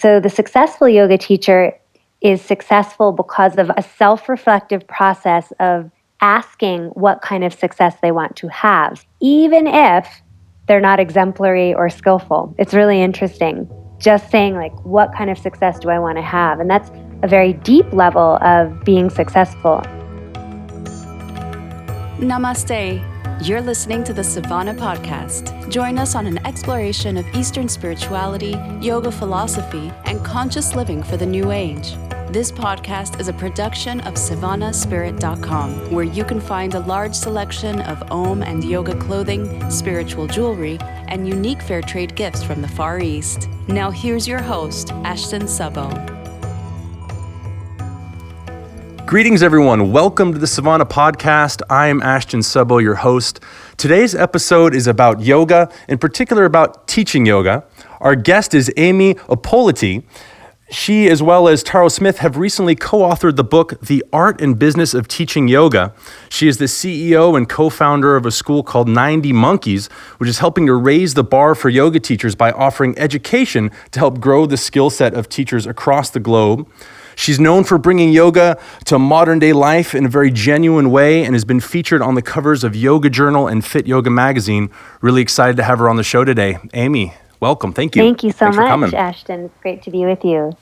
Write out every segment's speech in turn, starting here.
So the successful yoga teacher is successful because of a self-reflective process of asking what kind of success they want to have, even if they're not exemplary or skillful. It's really interesting. Just saying, like, what kind of success do I want to have? And that's a very deep level of being successful. Namaste. You're listening to the Sivana Podcast. Join us on an exploration of Eastern spirituality, yoga philosophy, and conscious living for the new age. This podcast is a production of SivanaSpirit.com, where you can find a large selection of Om and yoga clothing, spiritual jewelry, and unique fair trade gifts from the Far East. Now here's your host, Ashton Szabo. Greetings, everyone. Welcome to the Sivana Podcast. I am Ashton Szabo, your host. Today's episode is about yoga, in particular about teaching yoga. Our guest is Ippoliti. She, as well as Taro Smith, have recently co-authored the book, The Art and Business of Teaching Yoga. She is the CEO and co-founder of a school called 90 Monkeys, which is helping to raise the bar for yoga teachers by offering education to help grow the skill set of teachers across the globe. She's known for bringing yoga to modern day life in a very genuine way and has been featured on the covers of Yoga Journal and Fit Yoga magazine. Really excited to have her on the show today. Amy, welcome. Thank you. Thank you so much, Ashton. It's great to be with you.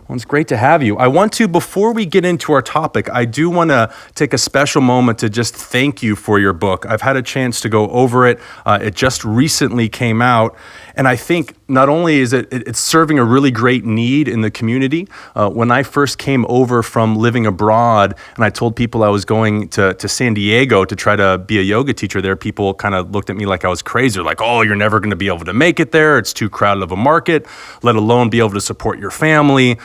Well, it's great to have you. I want to, before we get into our topic, I do want to take a special moment to just thank you for your book. I've had a chance to go over it. It just recently came out. And I think not only is it's serving a really great need in the community. When I first came over from living abroad and I told people I was going to San Diego to try to be a yoga teacher there, people kind of looked at me like I was crazy. They're like, oh, you're never going to be able to make it there. It's too crowded of a market, let alone be able to support your family.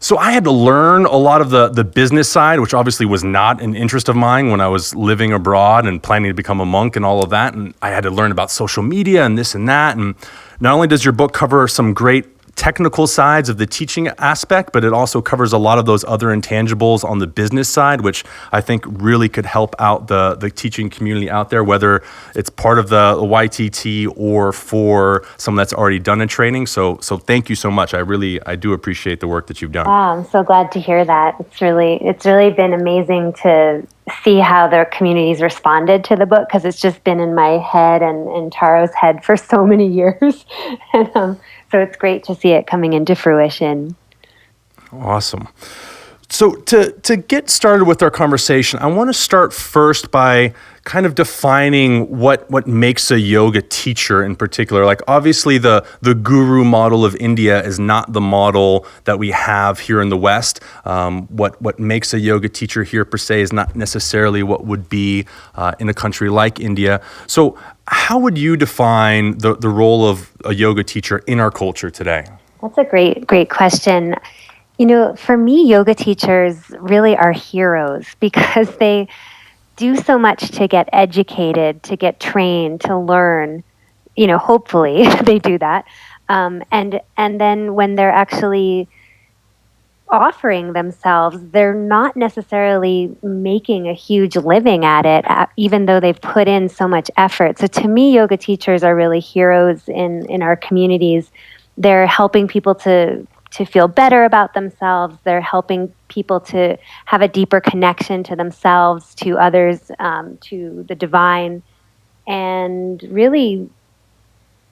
So I had to learn a lot of the business side, which obviously was not an interest of mine when I was living abroad and planning to become a monk and all of that. And I had to learn about social media and this and that. And not only does your book cover some great technical sides of the teaching aspect, but it also covers a lot of those other intangibles on the business side, which I think really could help out the teaching community out there, whether it's part of the YTT or for someone that's already done a training. So thank you so much. I do appreciate the work that you've done. Wow, I'm so glad to hear that. It's really been amazing to see how their communities responded to the book, because it's just been in my head and Taro's head for so many years. And so it's great to see it coming into fruition. Awesome. So to get started with our conversation, I want to start first by kind of defining what makes a yoga teacher in particular. Like, obviously the guru model of India is not the model that we have here in the West. What makes a yoga teacher here per se is not necessarily what would be in a country like India. So how would you define the role of a yoga teacher in our culture today? That's a great question. You know, for me, yoga teachers really are heroes because they do so much to get educated, to get trained, to learn. You know, hopefully they do that. And then when they're actually offering themselves, they're not necessarily making a huge living at it, even though they've put in so much effort. So to me, yoga teachers are really heroes in our communities. They're helping people to feel better about themselves. They're helping people to have a deeper connection to themselves, to others, to the divine. And really,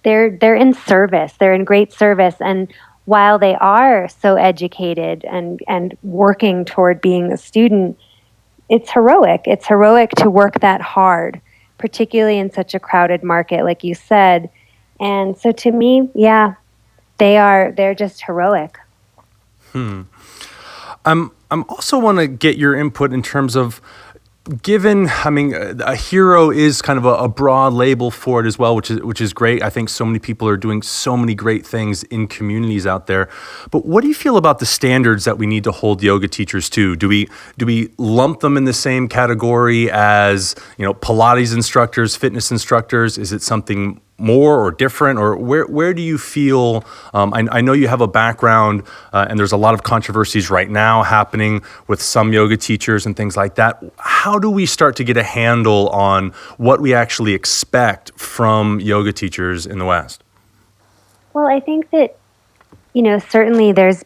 they're in service. They're in great service. And while they are so educated and working toward being a student, it's heroic. It's heroic to work that hard, particularly in such a crowded market, like you said. And so to me, yeah, they're just heroic. I'm also want to get your input in terms of, a hero is kind of a broad label for it as well, which is great. I think so many people are doing so many great things in communities out there. But what do you feel about the standards that we need to hold yoga teachers to? Do we lump them in the same category as, Pilates instructors, fitness instructors? Is it something more or different, or where do you feel, I know you have a background and there's a lot of controversies right now happening with some yoga teachers and things like that. How do we start to get a handle on what we actually expect from yoga teachers in the West? Well, I think that certainly there's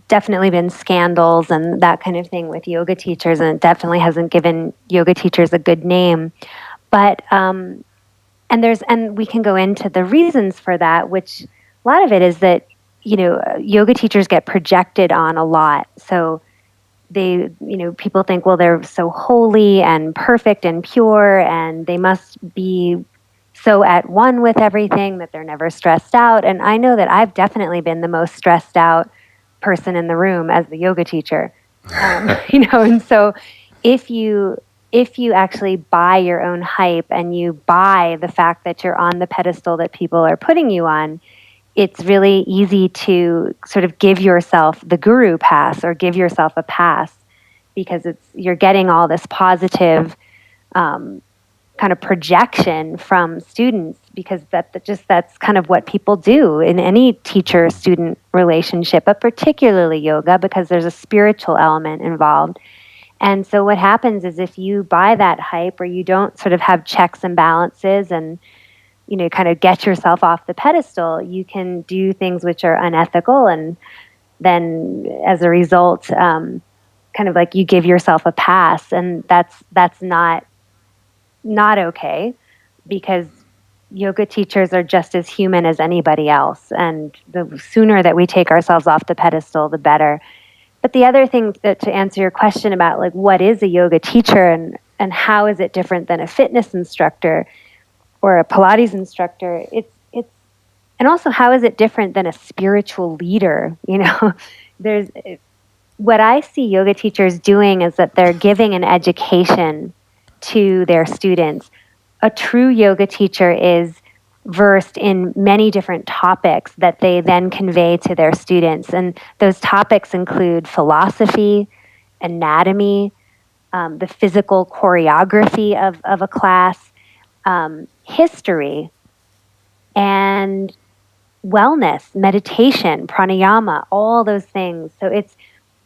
definitely been scandals and that kind of thing with yoga teachers, and it definitely hasn't given yoga teachers a good name. But and we can go into the reasons for that, which a lot of it is that yoga teachers get projected on a lot. So people think, well, they're so holy and perfect and pure, and they must be so at one with everything that they're never stressed out. And I know that I've definitely been the most stressed out person in the room as the yoga teacher. And so if you actually buy your own hype and you buy the fact that you're on the pedestal that people are putting you on, it's really easy to sort of give yourself the guru pass or give yourself a pass, because you're getting all this positive kind of projection from students, because that's kind of what people do in any teacher-student relationship, but particularly yoga, because there's a spiritual element involved. And so what happens is, if you buy that hype, or you don't sort of have checks and balances and kind of get yourself off the pedestal, you can do things which are unethical, and then as a result, kind of like you give yourself a pass, and that's not okay, because yoga teachers are just as human as anybody else, and the sooner that we take ourselves off the pedestal, the better. But the other thing, to answer your question about like what is a yoga teacher and how is it different than a fitness instructor or a Pilates instructor, it's and also how is it different than a spiritual leader? There's what I see yoga teachers doing is that they're giving an education to their students. A true yoga teacher is versed in many different topics that they then convey to their students. And those topics include philosophy, anatomy, the physical choreography of a class, history, and wellness, meditation, pranayama, all those things. So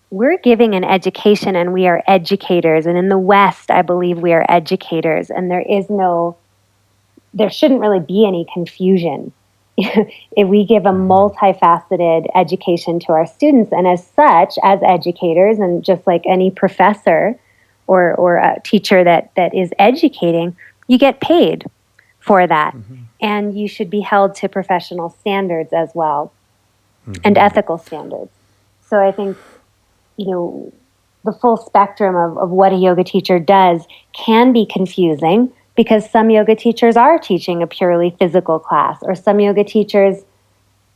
we're giving an education, and we are educators. And in the West, I believe we are educators, and there shouldn't really be any confusion. If we give a multifaceted education to our students, and as such, as educators, and just like any professor or a teacher that is educating, you get paid for that. Mm-hmm. And you should be held to professional standards as well, mm-hmm. and ethical standards. So I think, the full spectrum of what a yoga teacher does can be confusing, because some yoga teachers are teaching a purely physical class, or some yoga teachers,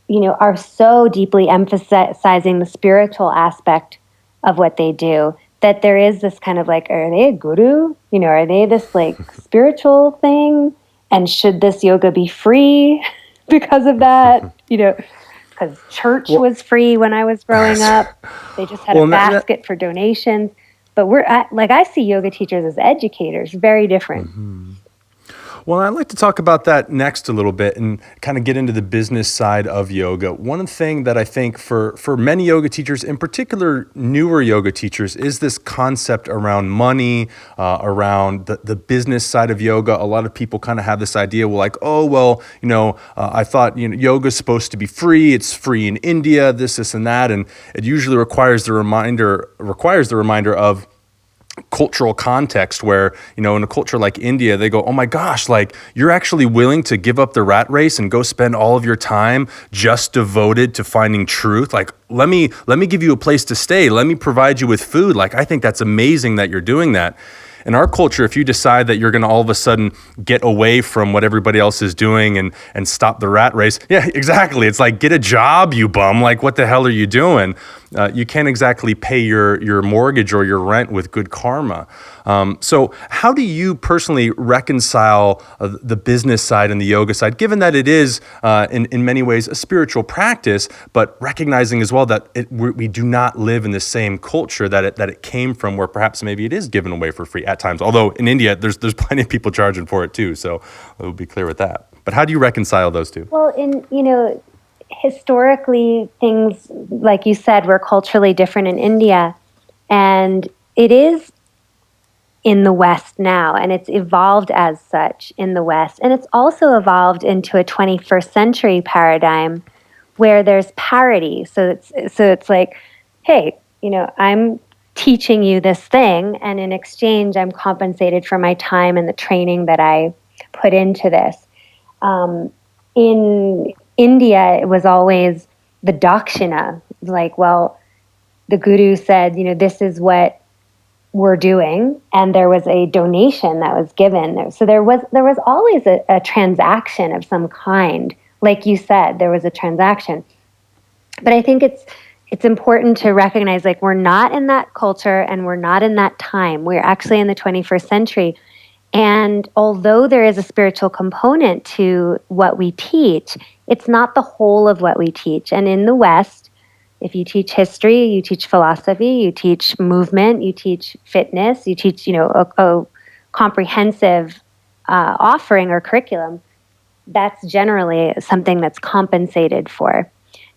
are so deeply emphasizing the spiritual aspect of what they do that there is this kind of like, are they a guru? Are they this like spiritual thing? And should this yoga be free because of that? Because church was free when I was growing up. They just had a basket for donations. But I see yoga teachers as educators, very different. Mm-hmm. Well, I'd like to talk about that next a little bit and kind of get into the business side of yoga. One thing that I think for many yoga teachers, in particular newer yoga teachers, is this concept around money, around the business side of yoga. A lot of people kind of have this idea, I thought yoga's supposed to be free. It's free in India, this, and that, and it usually requires the reminder of cultural context, where in a culture like India, they go, oh my gosh, like you're actually willing to give up the rat race and go spend all of your time just devoted to finding truth. Like let me give you a place to stay, let me provide you with food. Like I think that's amazing that you're doing that. In our culture, if you decide that you're going to all of a sudden get away from what everybody else is doing and stop the rat race, yeah, exactly. It's like, get a job, you bum. Like, what the hell are you doing? You can't exactly pay your mortgage or your rent with good karma. So how do you personally reconcile the business side and the yoga side, given that it is, in many ways, a spiritual practice, but recognizing as well that we do not live in the same culture that it came from, where perhaps maybe it is given away for free at times. Although in India, there's plenty of people charging for it too. So we'll be clear with that. But how do you reconcile those two? Well, historically, things, like you said, were culturally different in India, and it is in the West now, and it's evolved as such in the West, and it's also evolved into a 21st century paradigm where there's parity. So it's like, hey, I'm teaching you this thing, and in exchange, I'm compensated for my time and the training that I put into this. In India, it was always the dakshina. Like, well, the guru said, this is what we're doing, and there was a donation that was given. So there was always a transaction of some kind. Like you said, there was a transaction. But I think it's important to recognize, like, we're not in that culture and we're not in that time. We're actually in the 21st century. And although there is a spiritual component to what we teach, it's not the whole of what we teach. And in the West, if you teach history, you teach philosophy, you teach movement, you teach fitness, you teach, a comprehensive offering or curriculum, that's generally something that's compensated for.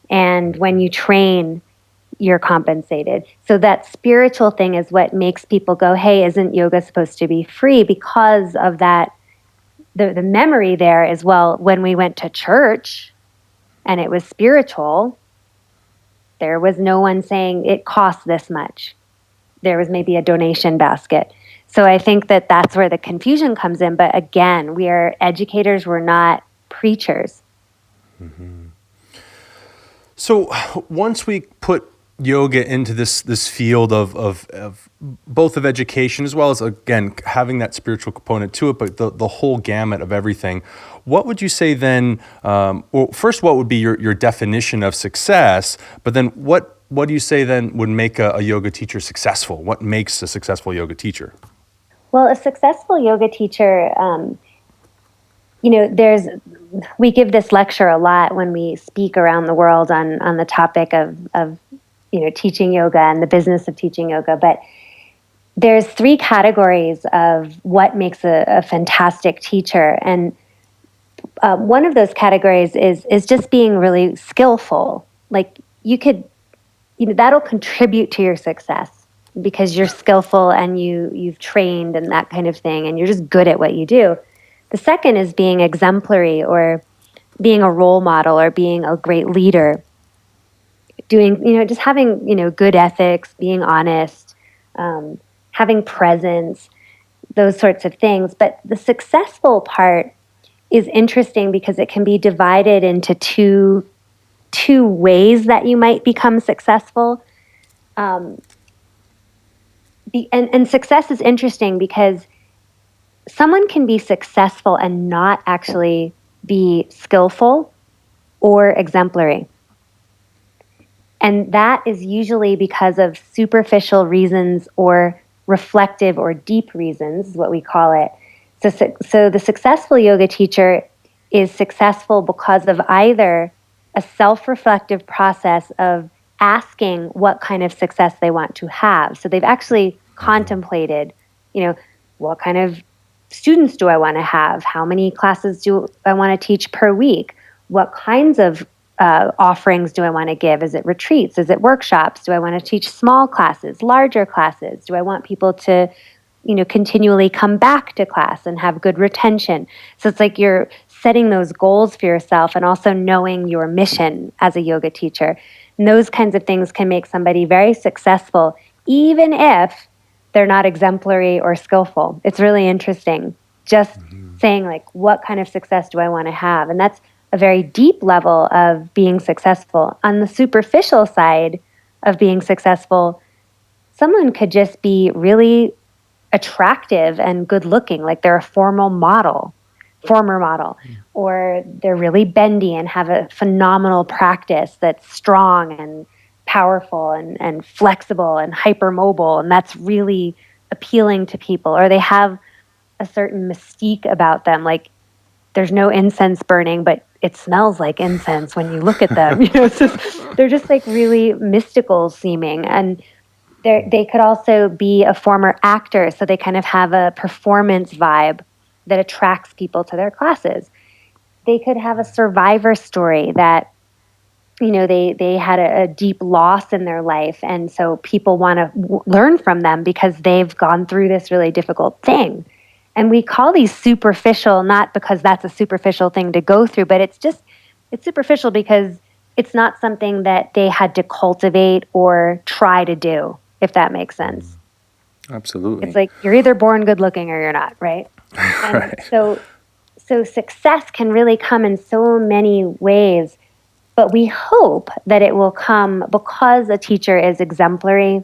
And when you train, you're compensated. So that spiritual thing is what makes people go, hey, isn't yoga supposed to be free? Because of that, the memory there is, well, when we went to church and it was spiritual, there was no one saying it costs this much. There was maybe a donation basket. So I think that that's where the confusion comes in. But again, we are educators, we're not preachers. Mm-hmm. So once we put yoga into this field of both of education, as well as, again, having that spiritual component to it, but the whole gamut of everything, what would you say then, well, first, what would be your definition of success, but then what do you say then would make a yoga teacher successful? What makes a successful yoga teacher? Well, a successful yoga teacher, we give this lecture a lot when we speak around the world on the topic of teaching yoga and the business of teaching yoga. But there's 3 categories of what makes a fantastic teacher. And one of those categories is just being really skillful. Like, you could, that'll contribute to your success because you're skillful and you've trained and that kind of thing, and you're just good at what you do. The second is being exemplary, or being a role model, or being a great leader. Doing, just having, good ethics, being honest, having presence, those sorts of things. But the successful part is interesting because it can be divided into two ways that you might become successful. And success is interesting because someone can be successful and not actually be skillful or exemplary. And that is usually because of superficial reasons or reflective or deep reasons, is what we call it. So the successful yoga teacher is successful because of either a self-reflective process of asking what kind of success they want to have. So they've actually contemplated, what kind of students do I want to have? How many classes do I want to teach per week? What kinds of offerings do I want to give? Is it retreats? Is it workshops? Do I want to teach small classes, larger classes? Do I want people to, continually come back to class and have good retention? So it's like you're setting those goals for yourself and also knowing your mission as a yoga teacher. And those kinds of things can make somebody very successful, even if they're not exemplary or skillful. It's really interesting. Just saying, like, what kind of success do I want to have? And that's a very deep level of being successful. On the superficial side of being successful, someone could just be really attractive and good looking, like they're a former model, or they're really bendy and have a phenomenal practice that's strong and powerful and flexible and hypermobile, and that's really appealing to people. Or they have a certain mystique about them, like there's no incense burning, but it smells like incense when you look at them. They're just like really mystical seeming. And they could also be a former actor, so they kind of have a performance vibe that attracts people to their classes. They could have a survivor story that, they had a deep loss in their life, and so people want to learn from them because they've gone through this really difficult thing. And we call these superficial, not because that's a superficial thing to go through, but it's superficial because it's not something that they had to cultivate or try to do, if that makes sense. Absolutely. It's like you're either born good looking or you're not, right? And Right. so success can really come in so many ways, but we hope that it will come because a teacher is exemplary.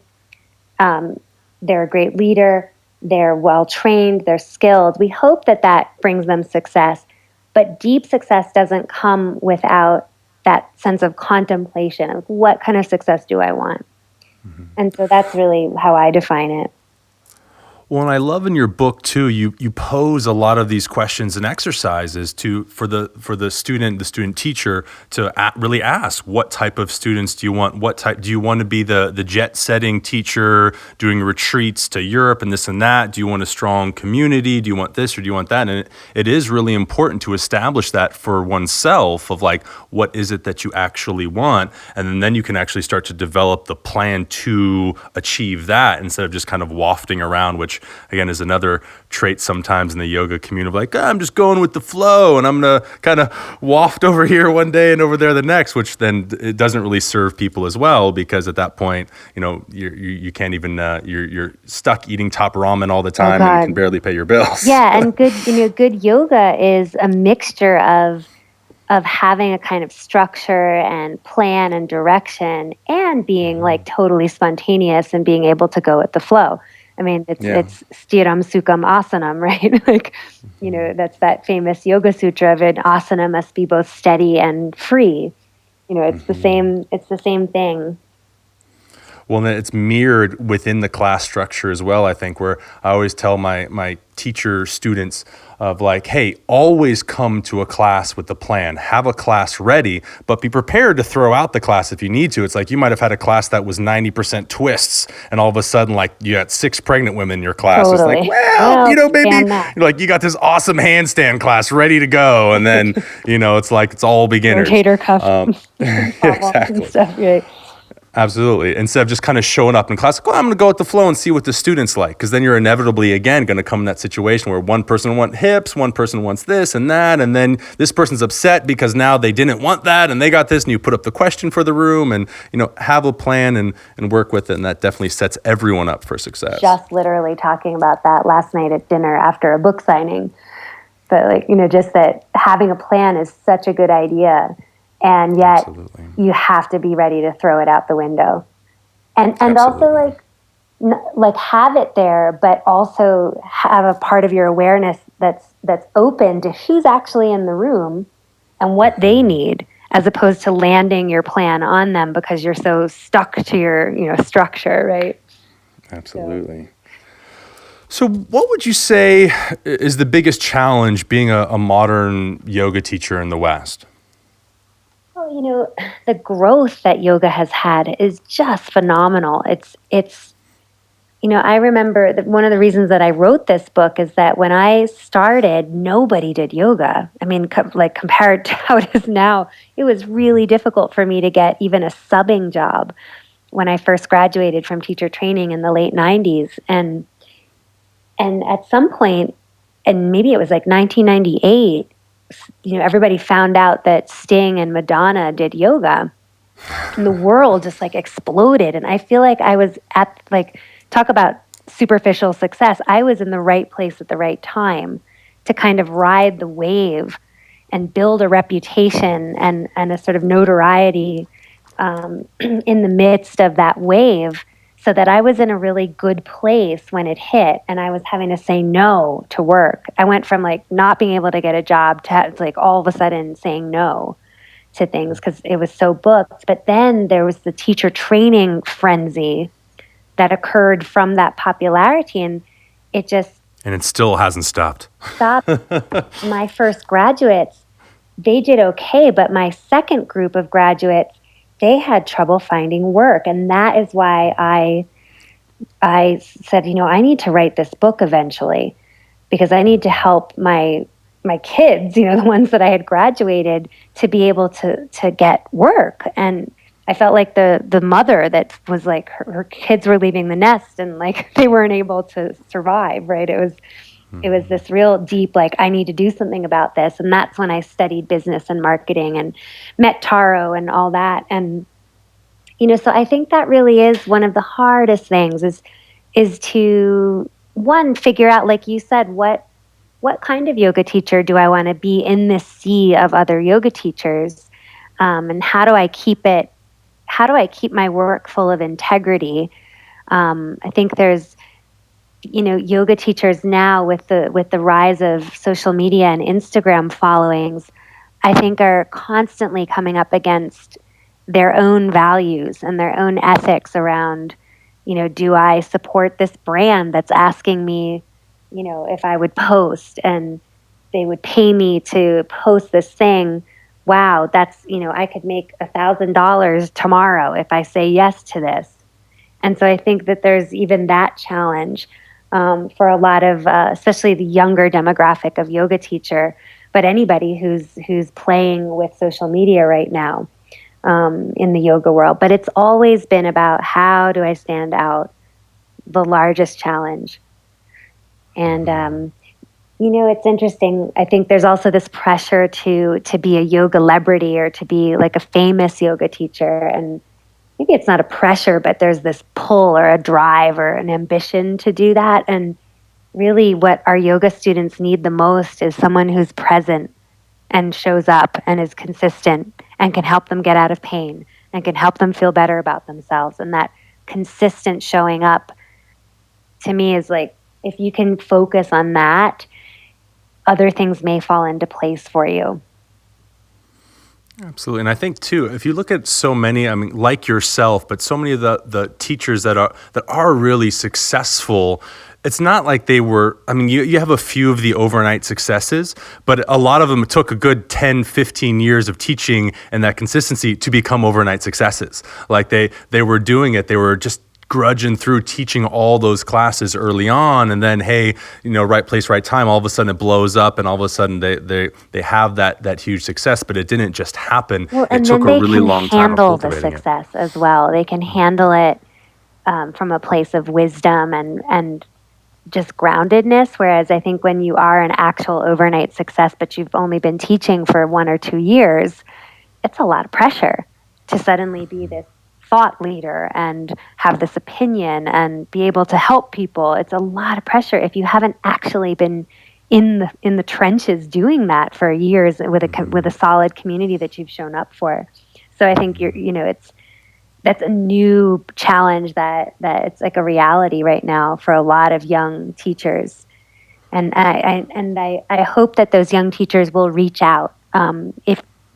They're a great leader. They're well trained. They're skilled. We hope that that brings them success. But deep success doesn't come without that sense of contemplation of what kind of success do I want? And so that's really how I define it. Well, and I love in your book too, you pose a lot of these questions and exercises for the student teacher to really ask, what type of students do you want? What type do you want to be the jet setting teacher doing retreats to Europe and this and that? Do you want a strong community? Do you want this or do you want that? And it is really important to establish that for oneself of like, what is it that you actually want? And then you can actually start to develop the plan to achieve that instead of just kind of wafting around, which again is another trait sometimes in the yoga community of like, I'm just going with the flow and I'm gonna kind of waft over here one day and over there the next, which then it doesn't really serve people as well, because at that point, you can't even you're stuck eating top ramen all the time and you can barely pay your bills. Yeah, and good yoga is a mixture of having a kind of structure and plan and direction and being like totally spontaneous and being able to go with the flow. I mean, it's stiram sukham asanam, right? Like, that's that famous yoga sutra of an asana must be both steady and free. It's the same thing. Well, and it's mirrored within the class structure as well, I think, where I always tell my teacher students of like, hey, always come to a class with a plan, have a class ready, but be prepared to throw out the class if you need to. It's like you might have had a class that was 90% twists and all of a sudden like you got 6 pregnant women in your class. Totally. It's like, maybe like you got this awesome handstand class ready to go. And then, it's all beginners. Rotator cuff. Exactly. Stuff, right? Absolutely. Instead of just kind of showing up in class, I'm going to go with the flow and see what the student's like. Because then you're inevitably, again, going to come in that situation where one person wants hips, one person wants this and that. And then this person's upset because now they didn't want that and they got this. And you put up the question for the room and, have a plan and work with it. And that definitely sets everyone up for success. Just literally talking about that last night at dinner after a book signing. But just that having a plan is such a good idea. And yet Absolutely. You have to be ready to throw it out the window. And also like have it there, but also have a part of your awareness that's open to who's actually in the room and what they need, as opposed to landing your plan on them because you're so stuck to your structure, right? Absolutely. So what would you say is the biggest challenge being a modern yoga teacher in the West? Well, the growth that yoga has had is just phenomenal. It's I remember that one of the reasons that I wrote this book is that when I started, nobody did yoga. I mean, compared to how it is now, it was really difficult for me to get even a subbing job when I first graduated from teacher training in the late 90s. And at some point, and maybe it was like 1998, everybody found out that Sting and Madonna did yoga, and the world just like exploded. And I feel like I was at talk about superficial success. I was in the right place at the right time to kind of ride the wave and build a reputation and a sort of notoriety in the midst of that wave, so that I was in a really good place when it hit, and I was having to say no to work. I went from not being able to get a job to all of a sudden saying no to things because it was so booked. But then there was the teacher training frenzy that occurred from that popularity, and it still hasn't stopped. My first graduates, they did okay, but my second group of graduates, they had trouble finding work. And that is why I said, I need to write this book eventually, because I need to help my kids, the ones that I had graduated, to be able to get work. And I felt like the mother that was her kids were leaving the nest and they weren't able to survive, right? It was this real deep, like, I need to do something about this. And that's when I studied business and marketing and met Taro and all that. And, so I think that really is one of the hardest things is to, one, figure out, like you said, what kind of yoga teacher do I want to be in this sea of other yoga teachers? And how do I keep my work full of integrity? I think there's, yoga teachers now with the rise of social media and Instagram followings, I think are constantly coming up against their own values and their own ethics around, do I support this brand that's asking me, if I would post, and they would pay me to post this thing. Wow, that's, I could make $1,000 tomorrow if I say yes to this. And so I think that there's even that challenge for a lot of, especially the younger demographic of yoga teacher, but anybody who's playing with social media right now in the yoga world. But it's always been about, how do I stand out? The largest challenge. And it's interesting. I think there's also this pressure to be a yoga celebrity or to be like a famous yoga teacher. And maybe it's not a pressure, but there's this pull or a drive or an ambition to do that. And really what our yoga students need the most is someone who's present and shows up and is consistent and can help them get out of pain and can help them feel better about themselves. And that consistent showing up, to me, is like, if you can focus on that, other things may fall into place for you. Absolutely. And I think too, if you look at so many, I mean, like yourself, but so many of the teachers that are really successful, it's not like they were, I mean, you have a few of the overnight successes, but a lot of them took a good 10, 15 years of teaching and that consistency to become overnight successes. Like they were doing it, they were just grudging through teaching all those classes early on, and then, hey, right place, right time, all of a sudden it blows up, and all of a sudden they have that huge success. But it didn't just happen. Well, it took a really long time of handle the cultivating success as well. They can handle it from a place of wisdom and just groundedness. Whereas I think when you are an actual overnight success, but you've only been teaching for 1 or 2 years, it's a lot of pressure to suddenly be this thought leader and have this opinion and be able to help people. It's a lot of pressure if you haven't actually been in the trenches doing that for years with a solid community that you've shown up for. So I think that's a new challenge that it's like a reality right now for a lot of young teachers. And I hope that those young teachers will reach out.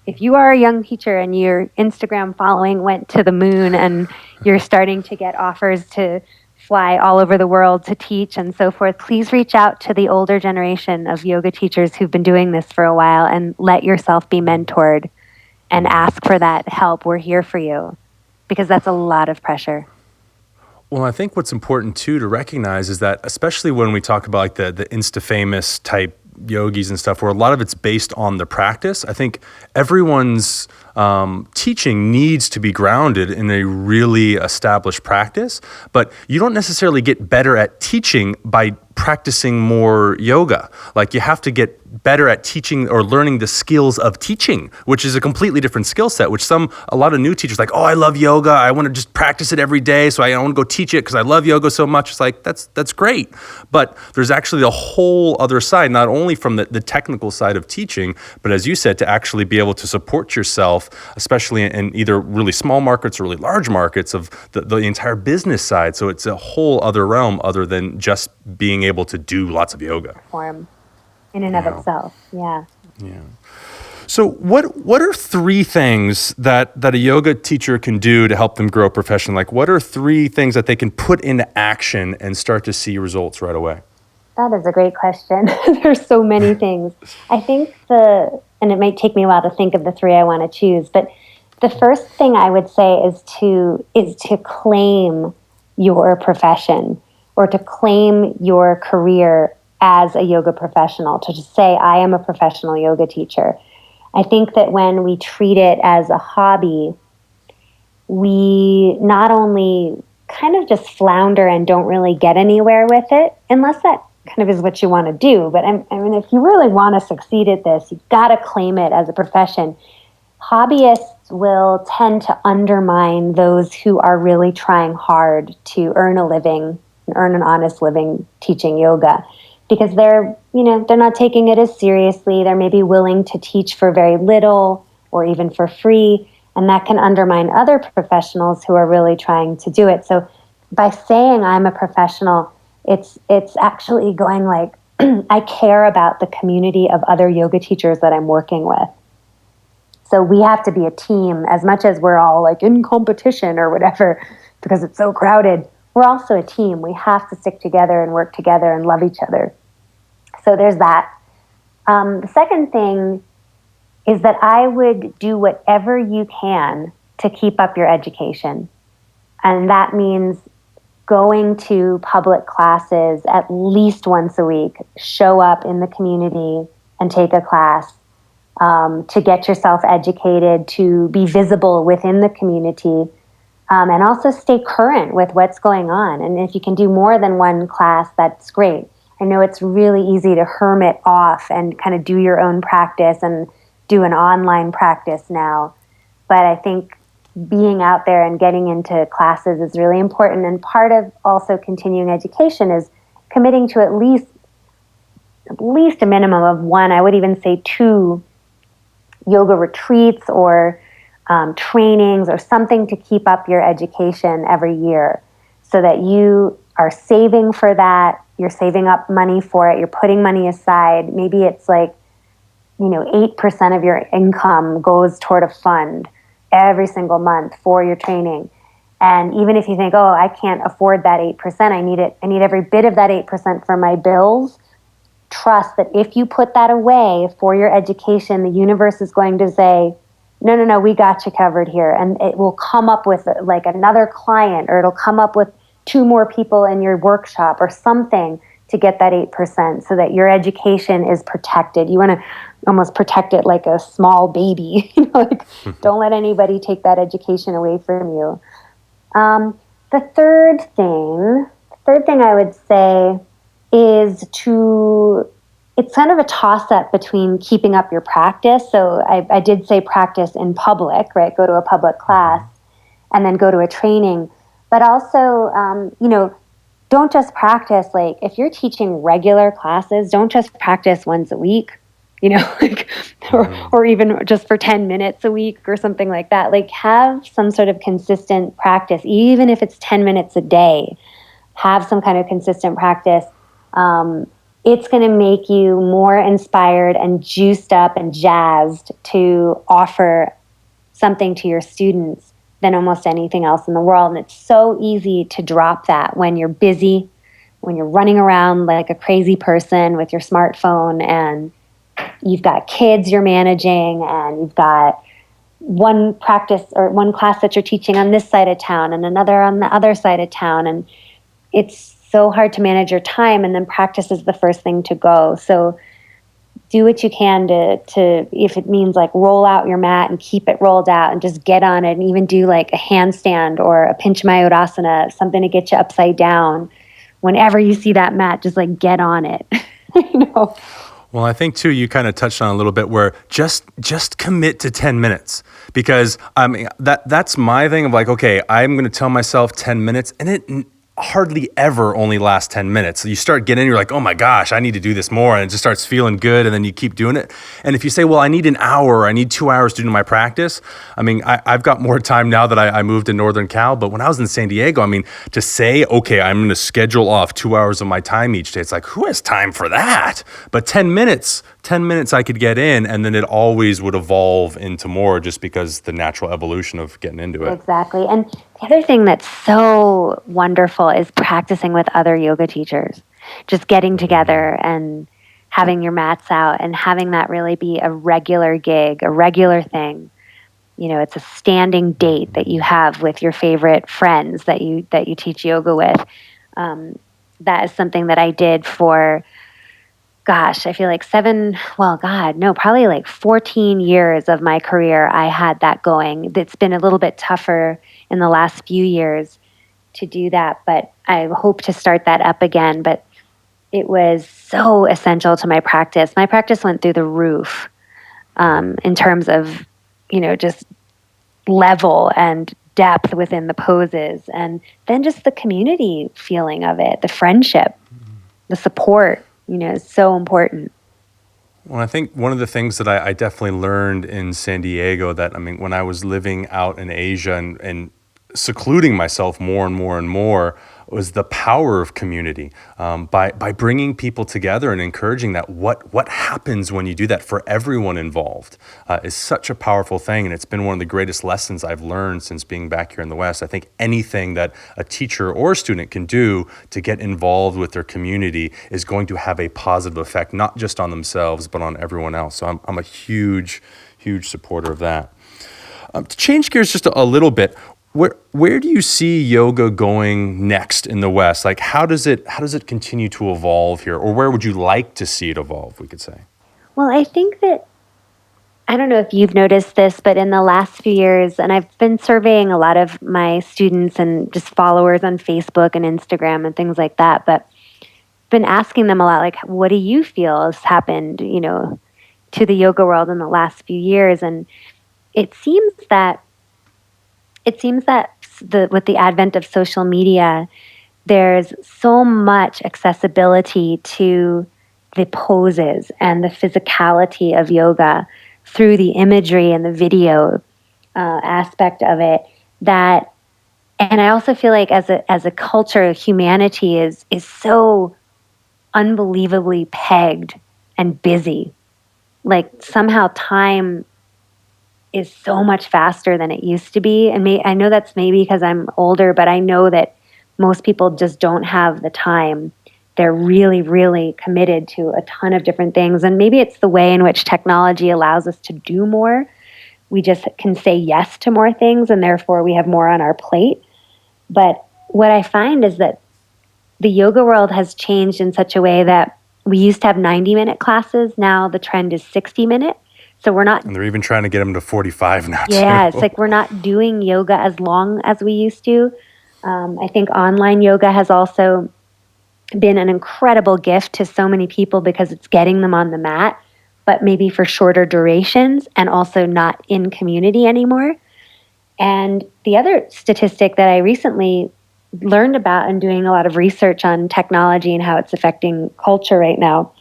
If you are a young teacher and your Instagram following went to the moon and you're starting to get offers to fly all over the world to teach and so forth, please reach out to the older generation of yoga teachers who've been doing this for a while and let yourself be mentored and ask for that help. We're here for you, because that's a lot of pressure. Well, I think what's important too to recognize is that, especially when we talk about like the Insta-famous type yogis and stuff, where a lot of it's based on the practice, I think everyone's teaching needs to be grounded in a really established practice. But you don't necessarily get better at teaching by practicing more yoga. Like, you have to get better at teaching or learning the skills of teaching, which is a completely different skill set, which a lot of new teachers like, oh, I love yoga, I want to just practice it every day, so I want to go teach it because I love yoga so much. It's like, that's great. But there's actually a whole other side, not only from the technical side of teaching, but as you said, to actually be able to support yourself, especially in either really small markets or really large markets, of the entire business side. So it's a whole other realm other than just being able to do lots of yoga. Form in and of itself. Yeah. Yeah. So what are 3 things that a yoga teacher can do to help them grow professionally? Like, what are 3 things that they can put into action and start to see results right away? That is a great question. There's so many things. I think and it might take me a while to think of the 3 I want to choose, but the first thing I would say is to claim your profession, or to claim your career as a yoga professional, to just say, I am a professional yoga teacher. I think that when we treat it as a hobby, we not only kind of just flounder and don't really get anywhere with it, unless that kind of is what you want to do. But I mean, if you really want to succeed at this, you've got to claim it as a profession. Hobbyists will tend to undermine those who are really trying hard to earn a living, earn an honest living teaching yoga, because they're not taking it as seriously. They're maybe willing to teach for very little or even for free, and that can undermine other professionals who are really trying to do it. So by saying I'm a professional, it's actually going like, I care about the community of other yoga teachers that I'm working with. So we have to be a team as much as we're all like in competition or whatever, because it's so crowded. We're also a team. We have to stick together and work together and love each other. So there's that. The second thing is that I would do whatever you can to keep up your education. And that means going to public classes at least once a week, show up in the community and take a class, to get yourself educated, to be visible within the community, and also stay current with what's going on. And if you can do more than one class, that's great. I know it's really easy to hermit off and kind of do your own practice and do an online practice now. But I think being out there and getting into classes is really important. And part of also continuing education is committing to at least a minimum of one, I would even say 2 yoga retreats or trainings or something to keep up your education every year, so that you are saving for that. You're saving up money for it. You're putting money aside. Maybe it's like, 8% of your income goes toward a fund every single month for your training. And even if you think, oh, I can't afford that 8%, I need every bit of that 8% for my bills. Trust that if you put that away for your education, the universe is going to say, no, we got you covered here. And it will come up with like another client, or it'll come up with 2 more people in your workshop or something to get that 8%, so that your education is protected. You want to almost protect it like a small baby. Don't let anybody take that education away from you. The third thing I would say is it's kind of a toss-up between keeping up your practice. So I did say practice in public, right? Go to a public class and then go to a training. But also, don't just practice, like if you're teaching regular classes, don't just practice once a week, or even just for 10 minutes a week or something like that. Like have some sort of consistent practice, even if it's 10 minutes a day. Have some kind of consistent practice. It's going to make you more inspired and juiced up and jazzed to offer something to your students than almost anything else in the world. And it's so easy to drop that when you're busy, when you're running around like a crazy person with your smartphone, and you've got kids you're managing, and you've got one practice or one class that you're teaching on this side of town and another on the other side of town. And it's so hard to manage your time, and then practice is the first thing to go. So do what you can to if it means like roll out your mat and keep it rolled out and just get on it, and even do like a handstand or a pinch mayurasana, something to get you upside down. Whenever you see that mat, just like get on it. Well, I think too, you kind of touched on a little bit where just commit to 10 minutes, because that's my thing of like, okay, I'm going to tell myself 10 minutes, and it hardly ever only lasts 10 minutes. So you start getting in, you're like, oh my gosh, I need to do this more. And it just starts feeling good. And then you keep doing it. And if you say, well, I need an hour, or I need 2 hours to do my practice. I mean, I've got more time now that I moved to Northern Cal, but when I was in San Diego, I mean, to say, okay, I'm going to schedule off 2 hours of my time each day. It's like, who has time for that? But 10 minutes I could get in, and then it always would evolve into more, just because the natural evolution of getting into it. Exactly. And the other thing that's so wonderful is practicing with other yoga teachers, just getting together and having your mats out and having that really be a regular gig, a regular thing. It's a standing date that you have with your favorite friends that you teach yoga with. That is something that I did for, gosh, I feel like probably like 14 years of my career. I had that going. It's been a little bit tougher in the last few years to do that, but I hope to start that up again. But it was so essential to my practice. My practice went through the roof in terms of, just level and depth within the poses, and then just the community feeling of it, the friendship, the support, is so important. Well, I think one of the things that I definitely learned in San Diego, that, when I was living out in Asia and secluding myself more and more and more, was the power of community, by bringing people together and encouraging that. What happens when you do that for everyone involved is such a powerful thing, and it's been one of the greatest lessons I've learned since being back here in the West. I think anything that a teacher or a student can do to get involved with their community is going to have a positive effect, not just on themselves, but on everyone else. So I'm a huge supporter of that. To change gears just a little bit, where do you see yoga going next in the West? Like, how does it continue to evolve here, or where would you like to see it evolve, we could say? Well, I think that, I don't know if you've noticed this, but in the last few years, and I've been surveying a lot of my students and just followers on Facebook and Instagram and things like that, but been asking them a lot, like, what do you feel has happened, to the yoga world in the last few years? And it seems that with the advent of social media, there's so much accessibility to the poses and the physicality of yoga through the imagery and the video aspect of it, and I also feel like as a culture, humanity is so unbelievably pegged and busy. Like, somehow time is so much faster than it used to be. And I know that's maybe because I'm older, but I know that most people just don't have the time. They're really, really committed to a ton of different things. And maybe it's the way in which technology allows us to do more. We just can say yes to more things, and therefore we have more on our plate. But what I find is that the yoga world has changed in such a way that we used to have 90-minute classes. Now the trend is 60-minute. So we're not... And they're even trying to get them to 45 now, too. Yeah, it's like we're not doing yoga as long as we used to. I think online yoga has also been an incredible gift to so many people because it's getting them on the mat, but maybe for shorter durations and also not in community anymore. And the other statistic that I recently learned about and doing a lot of research on technology and how it's affecting culture right now.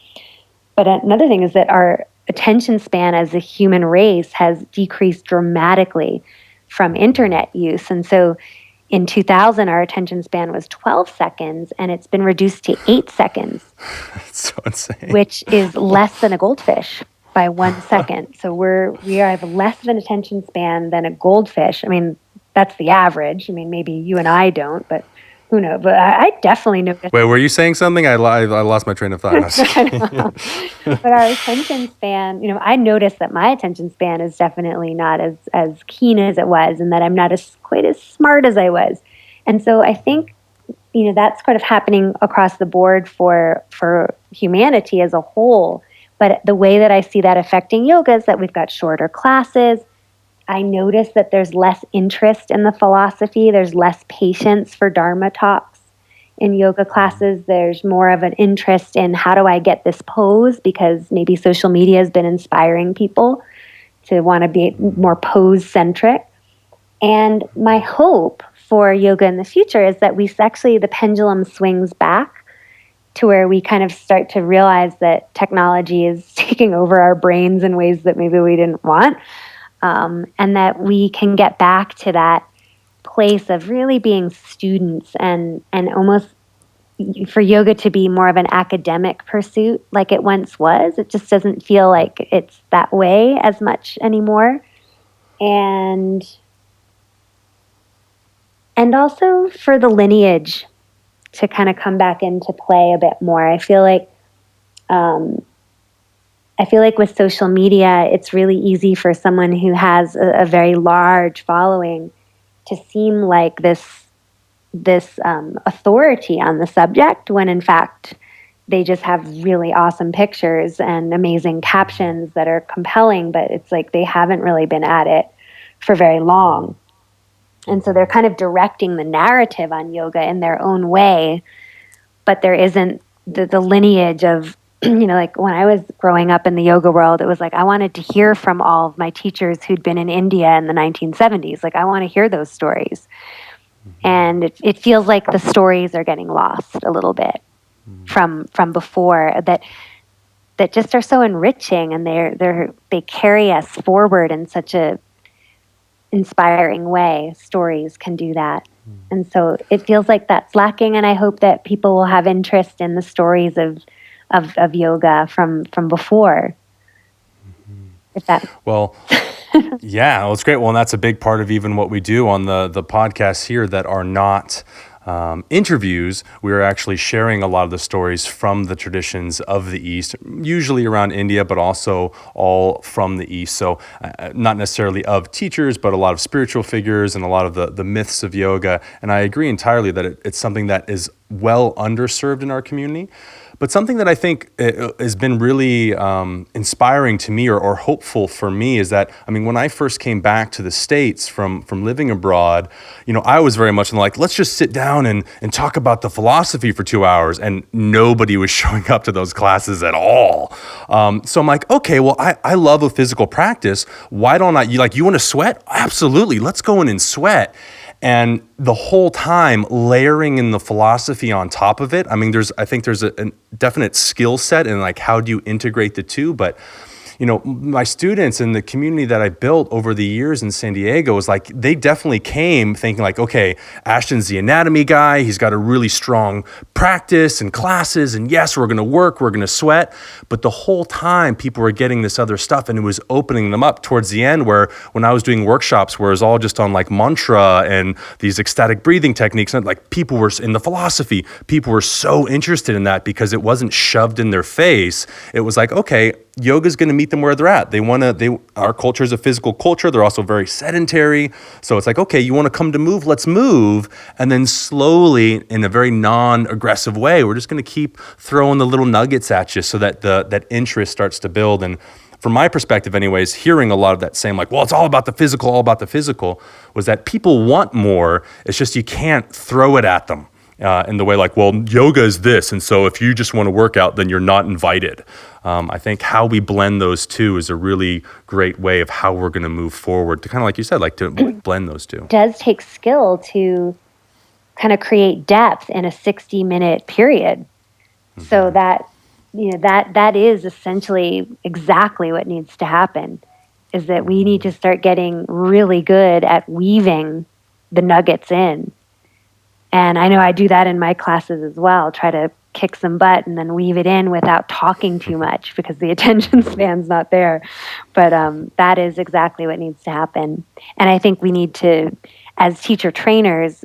But another thing is that our attention span as a human race has decreased dramatically from internet use. And so in 2000, our attention span was 12 seconds, and it's been reduced to 8 seconds. That's so insane. Which is less than a goldfish by 1 second. So we have less of an attention span than a goldfish. I mean, that's the average. I mean, maybe you and I don't, but who knows? But I definitely noticed. Wait, were you saying something? I lost my train of thought. But our attention span, I noticed that my attention span is definitely not as keen as it was, and that I'm not quite as smart as I was. And so I think, that's kind of happening across the board for humanity as a whole. But the way that I see that affecting yoga is that we've got shorter classes. I notice that there's less interest in the philosophy. There's less patience for Dharma talks in yoga classes. There's more of an interest in how do I get this pose, because maybe social media has been inspiring people to want to be more pose-centric. And my hope for yoga in the future is that the pendulum swings back to where we kind of start to realize that technology is taking over our brains in ways that maybe we didn't want. And that we can get back to that place of really being students and almost for yoga to be more of an academic pursuit like it once was. It just doesn't feel like it's that way as much anymore. And also for the lineage to kind of come back into play a bit more. I feel like with social media, it's really easy for someone who has a very large following to seem like this authority on the subject, when in fact they just have really awesome pictures and amazing captions that are compelling, but it's like they haven't really been at it for very long. And so they're kind of directing the narrative on yoga in their own way, but there isn't the lineage of, like when I was growing up in the yoga world, it was like I wanted to hear from all of my teachers who'd been in India in the 1970s. Like I want to hear those stories. And it feels like the stories are getting lost a little bit from before, that just are so enriching, and they carry us forward in such a inspiring way. Stories can do that. And so it feels like that's lacking, and I hope that people will have interest in the stories of yoga from before. If that Well, yeah, well, it's great. Well, and that's a big part of even what we do on the podcast here that are not interviews. We are actually sharing a lot of the stories from the traditions of the East, usually around India, but also all from the East. So not necessarily of teachers, but a lot of spiritual figures and a lot of the myths of yoga. And I agree entirely that it's something that is well underserved in our community. But something that I think has been really inspiring to me or hopeful for me is that, I mean, when I first came back to the States from living abroad, I was very much like, let's just sit down and talk about the philosophy for 2 hours. And nobody was showing up to those classes at all. So I'm like, okay, well, I love a physical practice. Why don't I, you want to sweat? Absolutely. Let's go in and sweat. And the whole time layering in the philosophy on top of it. I mean, I think there's a definite skill set in like, how do you integrate the two? But my students and the community that I built over the years in San Diego was like, they definitely came thinking like, okay, Ashton's the anatomy guy. He's got a really strong practice and classes. And yes, we're going to work, we're going to sweat. But the whole time people were getting this other stuff, and it was opening them up towards the end, where when I was doing workshops where it was all just on like mantra and these ecstatic breathing techniques, and like people were in the philosophy, people were so interested in that because it wasn't shoved in their face. It was like, okay, yoga's going to meet them where they're at. Our culture is a physical culture. They're also very sedentary. So it's like, okay, you want to come to move, let's move. And then slowly, in a very non-aggressive way, we're just going to keep throwing the little nuggets at you so that that interest starts to build. And from my perspective anyways, hearing a lot of that same like, well, it's all about the physical, was that people want more. It's just you can't throw it at them. In the way like, well, yoga is this, and so if you just want to work out, then you're not invited. I think how we blend those two is a really great way of how we're going to move forward to kind of, like you said, like to blend those two. It does take skill to kind of create depth in a 60-minute period. Mm-hmm. So that, that is essentially exactly what needs to happen, is that we need to start getting really good at weaving the nuggets in. And I know I do that in my classes as well, try to kick some butt and then weave it in without talking too much because the attention span's not there. But that is exactly what needs to happen. And I think we need to, as teacher trainers,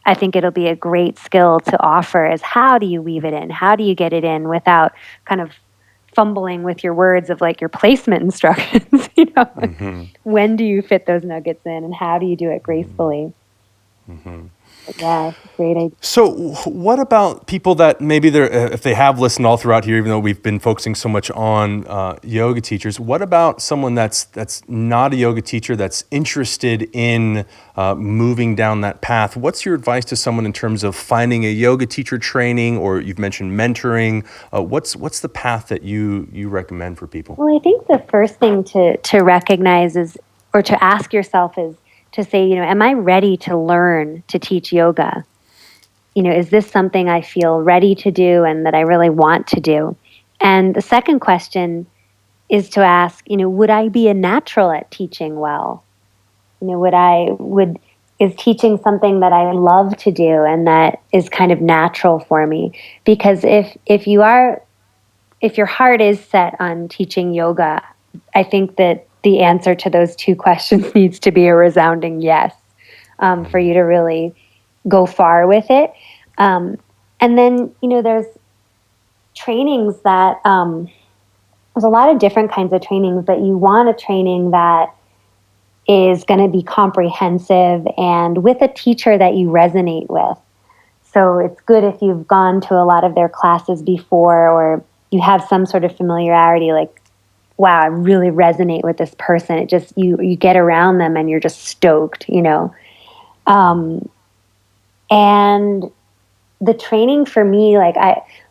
I think it'll be a great skill to offer is how do you weave it in? How do you get it in without kind of fumbling with your words of like your placement instructions? Mm-hmm. When do you fit those nuggets in and how do you do it gracefully? Mm-hmm. Yeah, great idea. So what about people that maybe if they have listened all throughout here, even though we've been focusing so much on yoga teachers, what about someone that's not a yoga teacher, that's interested in moving down that path? What's your advice to someone in terms of finding a yoga teacher training, or you've mentioned mentoring? What's the path that you recommend for people? Well, I think the first thing to recognize is, or to ask yourself is, to say, am I ready to learn to teach yoga? Is this something I feel ready to do and that I really want to do? And the second question is to ask, would I be a natural at teaching well? Is teaching something that I love to do and that is kind of natural for me? Because if your heart is set on teaching yoga, I think that the answer to those two questions needs to be a resounding yes, for you to really go far with it. And then, there's trainings that, there's a lot of different kinds of trainings, but you want a training that is going to be comprehensive and with a teacher that you resonate with. So it's good if you've gone to a lot of their classes before, or you have some sort of familiarity, like, wow, I really resonate with this person. It just, you get around them and you're just stoked, And the training for me, like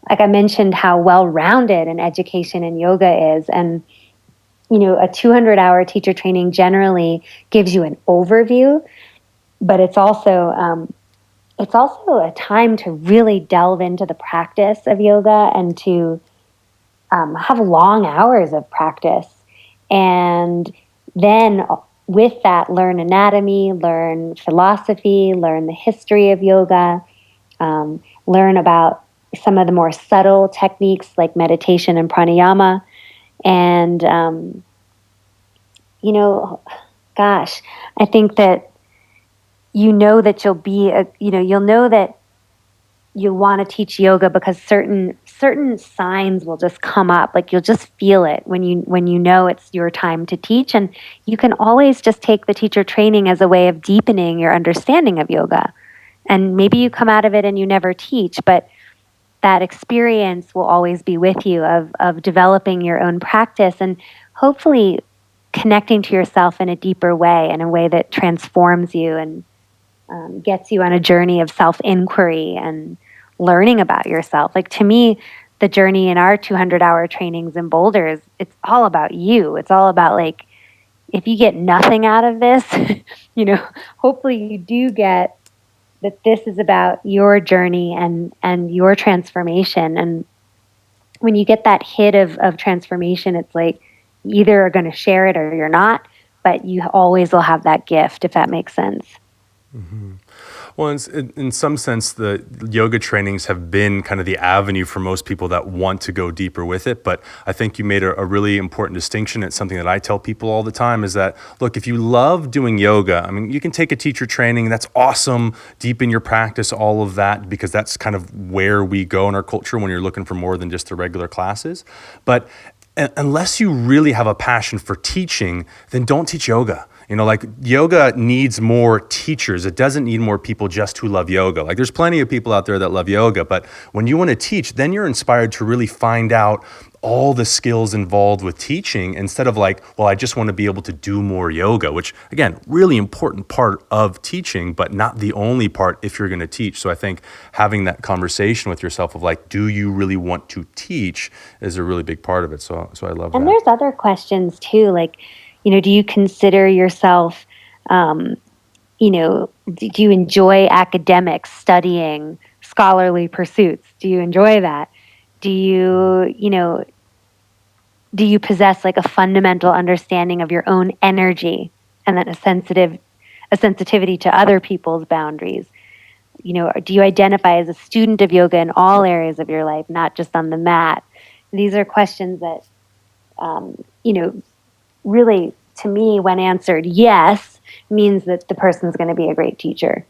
like I mentioned, how well-rounded an education in yoga is. And, a 200-hour teacher training generally gives you an overview, but it's also a time to really delve into the practice of yoga and to have long hours of practice. And then with that, learn anatomy, learn philosophy, learn the history of yoga, learn about some of the more subtle techniques like meditation and pranayama. And, gosh, I think that that you'll know that you want to teach yoga because certain signs will just come up. Like you'll just feel it when you know it's your time to teach. And you can always just take the teacher training as a way of deepening your understanding of yoga. And maybe you come out of it and you never teach, but that experience will always be with you of developing your own practice and hopefully connecting to yourself in a deeper way, in a way that transforms you and gets you on a journey of self-inquiry and learning about yourself. Like to me, the journey in our 200-hour trainings in Boulder it's all about you. It's all about like, if you get nothing out of this, hopefully you do get that this is about your journey and your transformation. And when you get that hit of transformation, it's like you either are going to share it or you're not, but you always will have that gift, if that makes sense. Mm-hmm. Well, in some sense, the yoga trainings have been kind of the avenue for most people that want to go deeper with it. But I think you made a really important distinction. It's something that I tell people all the time is that, look, if you love doing yoga, I mean, you can take a teacher training. That's awesome. Deepen your practice, all of that, because that's kind of where we go in our culture when you're looking for more than just the regular classes. But unless you really have a passion for teaching, then don't teach yoga. Like yoga needs more teachers. It doesn't need more people just who love yoga. Like there's plenty of people out there that love yoga, but when you want to teach, then you're inspired to really find out all the skills involved with teaching instead of like, well, I just want to be able to do more yoga, which again, really important part of teaching, but not the only part if you're going to teach. So I think having that conversation with yourself of like, do you really want to teach is a really big part of it. So I love that. And there's other questions too, like, do you consider yourself, do you enjoy academics, studying, scholarly pursuits? Do you enjoy that? Do you possess like a fundamental understanding of your own energy and then a sensitivity to other people's boundaries? Do you identify as a student of yoga in all areas of your life, not just on the mat? These are questions that, really, to me, when answered yes, means that the person's going to be a great teacher.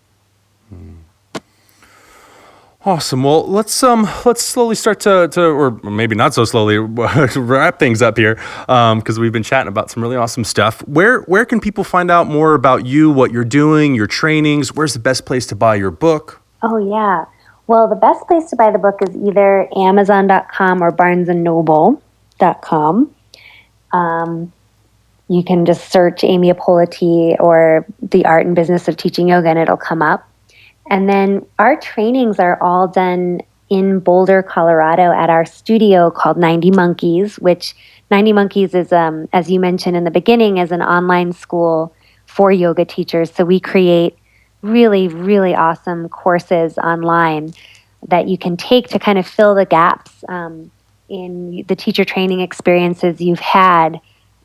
Awesome. Well, let's slowly start to or maybe not so slowly, wrap things up here, because we've been chatting about some really awesome stuff. Where can people find out more about you, what you're doing, your trainings? Where's the best place to buy your book? Oh, yeah. Well, the best place to buy the book is either Amazon.com or BarnesandNoble.com. You can just search Amy Ippoliti or The Art and Business of Teaching Yoga and it'll come up. And then our trainings are all done in Boulder, Colorado at our studio called 90 Monkeys, which 90 Monkeys is, as you mentioned in the beginning, is an online school for yoga teachers. So we create really, really awesome courses online that you can take to kind of fill the gaps in the teacher training experiences you've had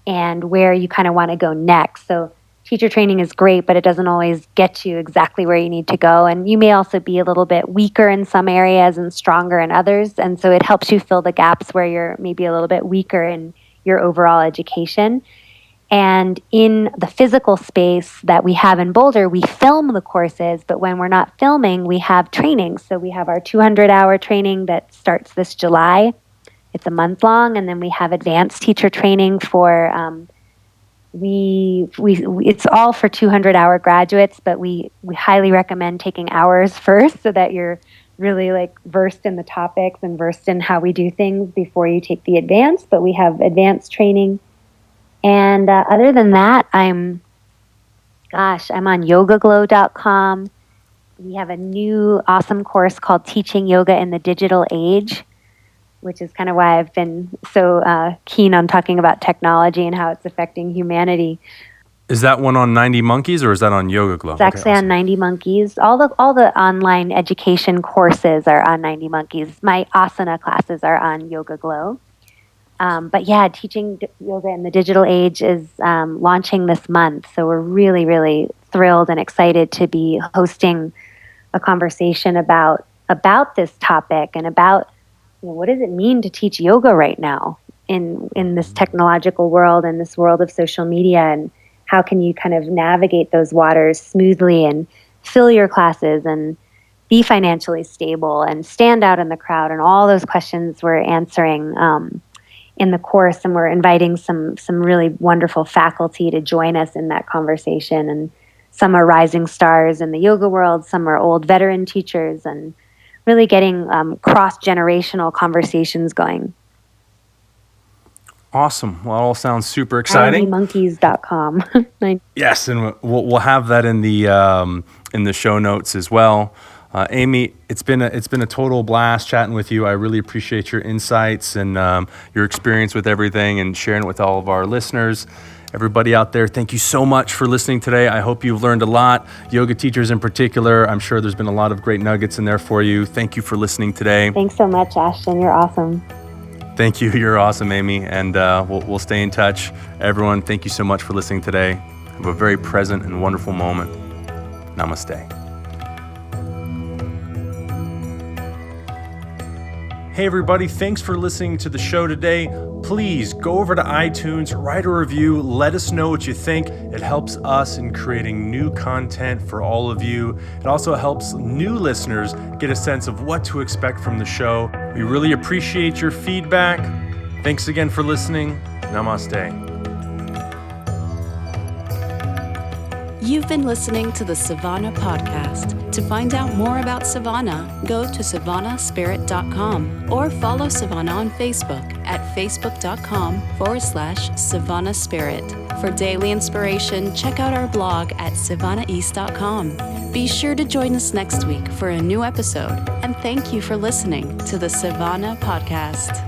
and where you kind of want to go next. So teacher training is great, but it doesn't always get you exactly where you need to go. And you may also be a little bit weaker in some areas and stronger in others. And so it helps you fill the gaps where you're maybe a little bit weaker in your overall education. And in the physical space that we have in Boulder, we film the courses, but when we're not filming, we have trainings. So we have our 200-hour training that starts this July. It's a month long, and then we have advanced teacher training for it's all for 200-hour graduates, but we highly recommend taking ours first so that you're really like versed in the topics and versed in how we do things before you take the advanced. But we have advanced training, and other than that, I'm on yogaglow.com. We have a new awesome course called Teaching Yoga in the Digital Age. which is kind of why I've been so keen on talking about technology and how it's affecting humanity. Is that one on 90 Monkeys or is that on Yoga Glow? It's actually on 90 Monkeys. All the online education courses are on 90 Monkeys. My asana classes are on Yoga Glow. But yeah, teaching yoga in the digital age is launching this month. So we're really, really thrilled and excited to be hosting a conversation about this topic and about what does it mean to teach yoga right now in this technological world and this world of social media, and how can you kind of navigate those waters smoothly and fill your classes and be financially stable and stand out in the crowd, and all those questions we're answering in the course, and we're inviting some really wonderful faculty to join us in that conversation. And some are rising stars in the yoga world, some are old veteran teachers, and really getting cross-generational conversations going. Awesome. Well, it all sounds super exciting. 90monkeys.com. Yes, and we'll have that in the show notes as well. Amy, it's been a total blast chatting with you. I really appreciate your insights and your experience with everything and sharing it with all of our listeners. Everybody out there, thank you so much for listening today. I hope you've learned a lot. Yoga teachers in particular, I'm sure there's been a lot of great nuggets in there for you. Thank you for listening today. Thanks so much, Ashton. You're awesome. Thank you. You're awesome, Amy. And we'll stay in touch. Everyone, thank you so much for listening today. Have a very present and wonderful moment. Namaste. Hey everybody, thanks for listening to the show today. Please go over to iTunes, write a review, let us know what you think. It helps us in creating new content for all of you. It also helps new listeners get a sense of what to expect from the show. We really appreciate your feedback. Thanks again for listening. Namaste. You've been listening to the Sivana Podcast. To find out more about Sivana, go to SivanaSpirit.com or follow Sivana on Facebook at Facebook.com/Sivana Spirit. For daily inspiration, check out our blog at SivanaEast.com. Be sure to join us next week for a new episode, and thank you for listening to the Sivana Podcast.